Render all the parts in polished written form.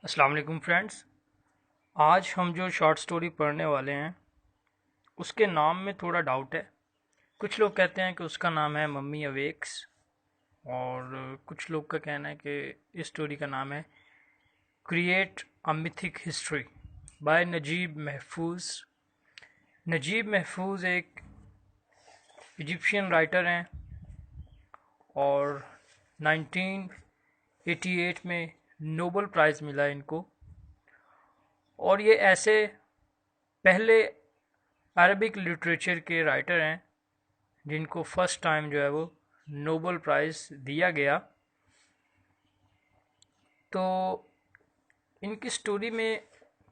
السلام علیکم فرینڈس، آج ہم جو شارٹ سٹوری پڑھنے والے ہیں اس کے نام میں تھوڑا ڈاؤٹ ہے۔ کچھ لوگ کہتے ہیں کہ اس کا نام ہے ممی اویکس، اور کچھ لوگ کا کہنا ہے کہ اس سٹوری کا نام ہے کریٹ اے میتھک ہسٹری بائی نجیب محفوظ۔ نجیب محفوظ ایک ایجپشین رائٹر ہیں اور 1988 میں نوبل پرائز ملا ان کو، اور یہ ایسے پہلے عربک لٹریچر کے رائٹر ہیں جن کو فرسٹ ٹائم جو ہے وہ نوبل پرائز دیا گیا۔ تو ان کی سٹوری میں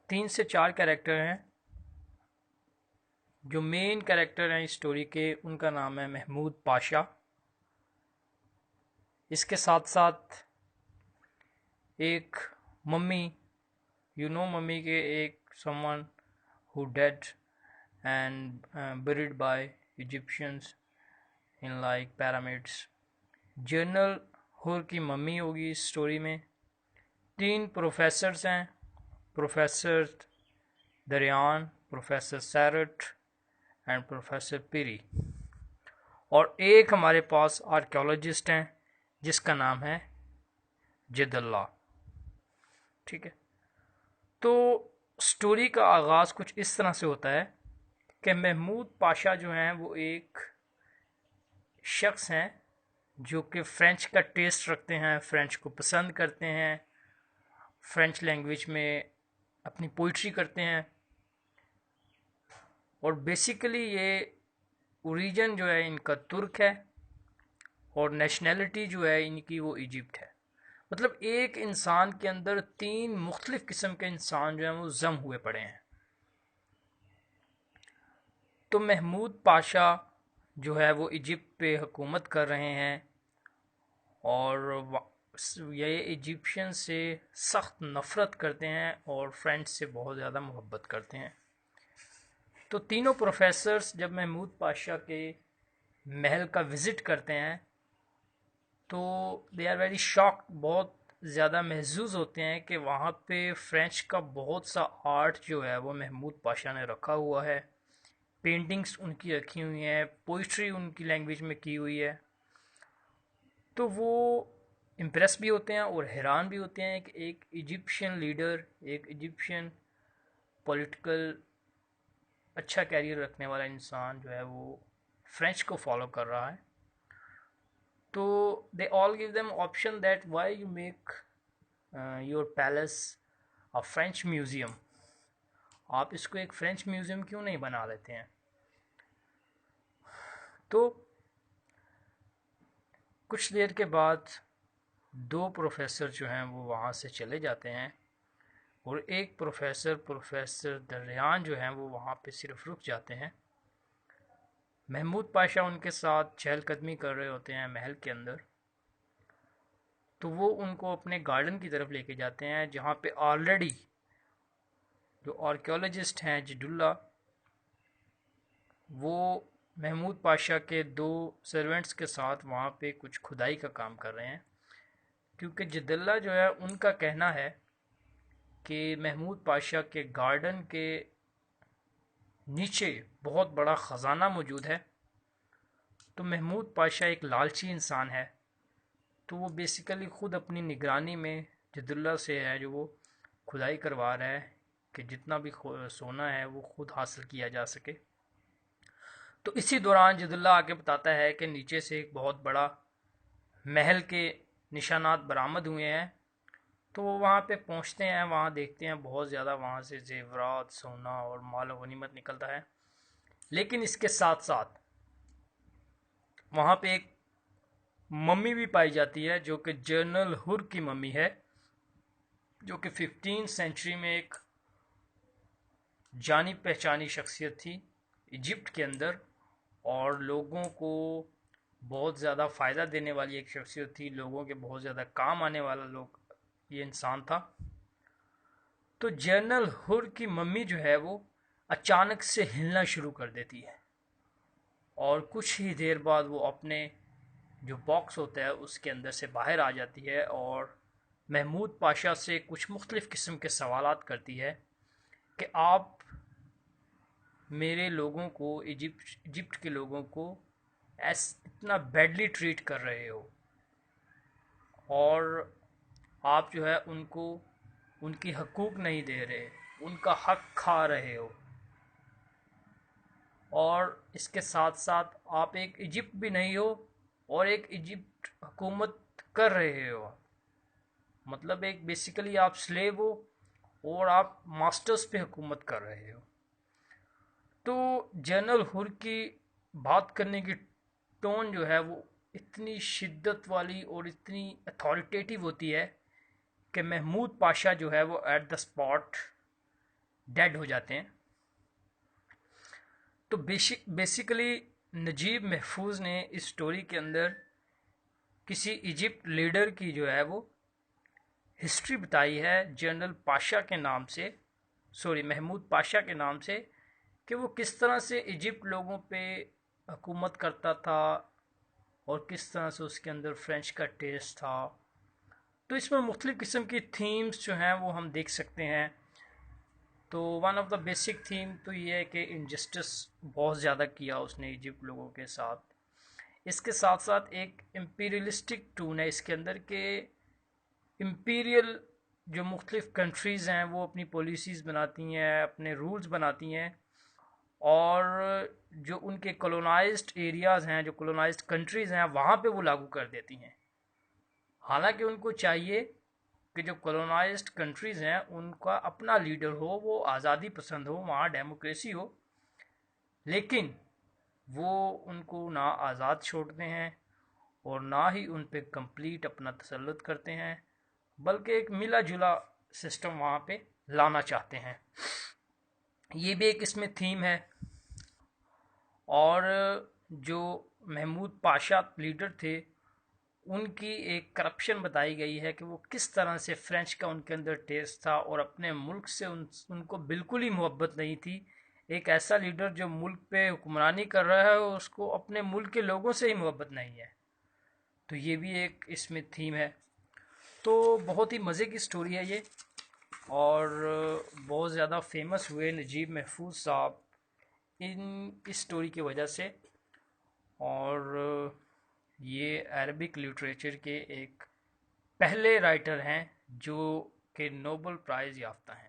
3 سے 4 کریکٹر ہیں۔ جو مین کریکٹر ہیں اس سٹوری کے، ان کا نام ہے محمود پاشا۔ اس کے ساتھ ساتھ ایک ممی، ممی کے ایک someone who dead and buried by Egyptians in like pyramids۔ General ہور کی ممی ہوگی اس سٹوری میں۔ 3 پروفیسرز ہیں، پروفیسر دریان، پروفیسر سیرٹ اینڈ پروفیسر پیری، اور ایک ہمارے پاس آرکیولوجسٹ ہیں جس کا نام ہے جد اللہ۔ ٹھیک ہے، تو سٹوری کا آغاز کچھ اس طرح سے ہوتا ہے کہ محمود پاشا جو ہیں وہ ایک شخص ہیں جو کہ فرینچ کا ٹیسٹ رکھتے ہیں، فرینچ کو پسند کرتے ہیں، فرینچ لینگویج میں اپنی پوئٹری کرتے ہیں، اور بیسیکلی یہ اوریجن جو ہے ان کا ترک ہے، اور نیشنلٹی جو ہے ان کی وہ ایجپٹ ہے۔ مطلب ایک انسان کے اندر 3 مختلف قسم کے انسان جو ہیں وہ ضم ہوئے پڑے ہیں۔ تو محمود پاشا جو ہے وہ ایجپٹ پہ حکومت کر رہے ہیں، اور یہ ایجپشین سے سخت نفرت کرتے ہیں اور فرینچ سے بہت زیادہ محبت کرتے ہیں۔ تو تینوں پروفیسرز جب محمود پاشا کے محل کا وزٹ کرتے ہیں تو دے آر ویری شاکڈ، بہت زیادہ محظوظ ہوتے ہیں کہ وہاں پہ فرینچ کا بہت سا آرٹ جو ہے وہ محمود پاشا نے رکھا ہوا ہے، پینٹنگز ان کی رکھی ہوئی ہیں، پوئٹری ان کی لینگویج میں کی ہوئی ہے۔ تو وہ امپریس بھی ہوتے ہیں اور حیران بھی ہوتے ہیں کہ ایک ایجپشین لیڈر، ایک ایجپشین پولیٹیکل اچھا کیریئر رکھنے والا انسان جو ہے وہ فرینچ کو فالو کر رہا ہے۔ تو they all gave them option that why you make your palace a French museum, آپ اس کو ایک فرینچ میوزیم کیوں نہیں بنا لیتے ہیں؟ تو کچھ دیر کے بعد 2 پروفیسر جو ہیں وہ وہاں سے چلے جاتے ہیں، اور ایک پروفیسر دریان جو ہیں وہ وہاں پہ صرف رک جاتے ہیں۔ محمود پاشا ان کے ساتھ چہل قدمی کر رہے ہوتے ہیں محل کے اندر، تو وہ ان کو اپنے گارڈن کی طرف لے کے جاتے ہیں جہاں پہ آلریڈی جو آرکیولوجسٹ ہیں جد اللہ، وہ محمود پاشا کے 2 سرونٹس کے ساتھ وہاں پہ کچھ کھدائی کا کام کر رہے ہیں، کیونکہ جد اللہ جو ہے ان کا کہنا ہے کہ محمود پاشا کے گارڈن کے نیچے بہت بڑا خزانہ موجود ہے۔ تو محمود پاشا ایک لالچی انسان ہے، تو وہ بیسیکلی خود اپنی نگرانی میں جد اللہ سے ہے جو وہ کھدائی کروا رہا ہے کہ جتنا بھی سونا ہے وہ خود حاصل کیا جا سکے۔ تو اسی دوران جد اللہ آگے بتاتا ہے کہ نیچے سے ایک بہت بڑا محل کے نشانات برآمد ہوئے ہیں۔ تو وہ وہاں پہ پہنچتے ہیں، وہاں دیکھتے ہیں بہت زیادہ وہاں سے زیورات، سونا اور مال و غنیمت نکلتا ہے، لیکن اس کے ساتھ ساتھ وہاں پہ ایک ممی بھی پائی جاتی ہے جو کہ جنرل ہور کی ممی ہے، جو کہ 15 سینچری میں ایک جانی پہچانی شخصیت تھی ایجپٹ کے اندر، اور لوگوں کو بہت زیادہ فائدہ دینے والی ایک شخصیت تھی، لوگوں کے بہت زیادہ کام آنے والا یہ انسان تھا۔ تو جنرل ہور کی ممی جو ہے وہ اچانک سے ہلنا شروع کر دیتی ہے، اور کچھ ہی دیر بعد وہ اپنے جو باکس ہوتا ہے اس کے اندر سے باہر آ جاتی ہے، اور محمود پاشا سے کچھ مختلف قسم کے سوالات کرتی ہے کہ آپ میرے لوگوں کو ایجپٹ کے لوگوں کو اتنا بیڈلی ٹریٹ کر رہے ہو، اور آپ جو ہے ان کو ان کی حقوق نہیں دے رہے، ان کا حق کھا رہے ہو، اور اس کے ساتھ ساتھ آپ ایک ایجپٹ بھی نہیں ہو اور ایک ایجپٹ حکومت کر رہے ہو، مطلب ایک بیسیکلی آپ سلیو ہو اور آپ ماسٹرز پہ حکومت کر رہے ہو۔ تو جنرل ہر کی بات کرنے کی ٹون جو ہے وہ اتنی شدت والی اور اتنی اتھارٹیٹیو ہوتی ہے کہ محمود پاشا جو ہے وہ ایٹ دا اسپاٹ ڈیڈ ہو جاتے ہیں۔ تو بیسیکلی نجیب محفوظ نے اس سٹوری کے اندر کسی ایجپٹ لیڈر کی جو ہے وہ ہسٹری بتائی ہے جنرل پاشا کے نام سے، محمود پاشا کے نام سے، کہ وہ کس طرح سے ایجپٹ لوگوں پہ حکومت کرتا تھا اور کس طرح سے اس کے اندر فرینچ کا ٹیسٹ تھا۔ تو اس میں مختلف قسم کی تھیمز جو ہیں وہ ہم دیکھ سکتے ہیں۔ تو one of the basic theme تو یہ ہے کہ انجسٹس بہت زیادہ کیا اس نے ایجپٹ لوگوں کے ساتھ۔ اس کے ساتھ ساتھ ایک امپیریلسٹک ٹون ہے اس کے اندر کہ امپیریل جو مختلف کنٹریز ہیں وہ اپنی پالیسیز بناتی ہیں، اپنے رولز بناتی ہیں، اور جو ان کے کولونائزڈ ایریاز ہیں، جو کولونائزڈ کنٹریز ہیں، وہاں پہ وہ لاگو کر دیتی ہیں۔ حالانکہ ان کو چاہیے کہ جو کولونائزڈ کنٹریز ہیں ان کا اپنا لیڈر ہو، وہ آزادی پسند ہو، وہاں ڈیموکریسی ہو، لیکن وہ ان کو نہ آزاد چھوڑتے ہیں اور نہ ہی ان پہ کمپلیٹ اپنا تسلط کرتے ہیں، بلکہ ایک ملا جلا سسٹم وہاں پہ لانا چاہتے ہیں۔ یہ بھی ایک اس میں تھیم ہے۔ اور جو محمود پاشا لیڈر تھے ان کی ایک کرپشن بتائی گئی ہے کہ وہ کس طرح سے فرینچ کا ان کے اندر ٹیسٹ تھا اور اپنے ملک سے ان کو بالکل ہی محبت نہیں تھی۔ ایک ایسا لیڈر جو ملک پہ حکمرانی کر رہا ہے اس کو اپنے ملک کے لوگوں سے ہی محبت نہیں ہے۔ تو یہ بھی ایک اس میں تھیم ہے۔ تو بہت ہی مزے کی سٹوری ہے یہ، اور بہت زیادہ فیمس ہوئے نجیب محفوظ صاحب اس سٹوری کی وجہ سے، اور یہ عربک لٹریچر کے ایک پہلے رائٹر ہیں جو کہ نوبل پرائز یافتہ ہیں۔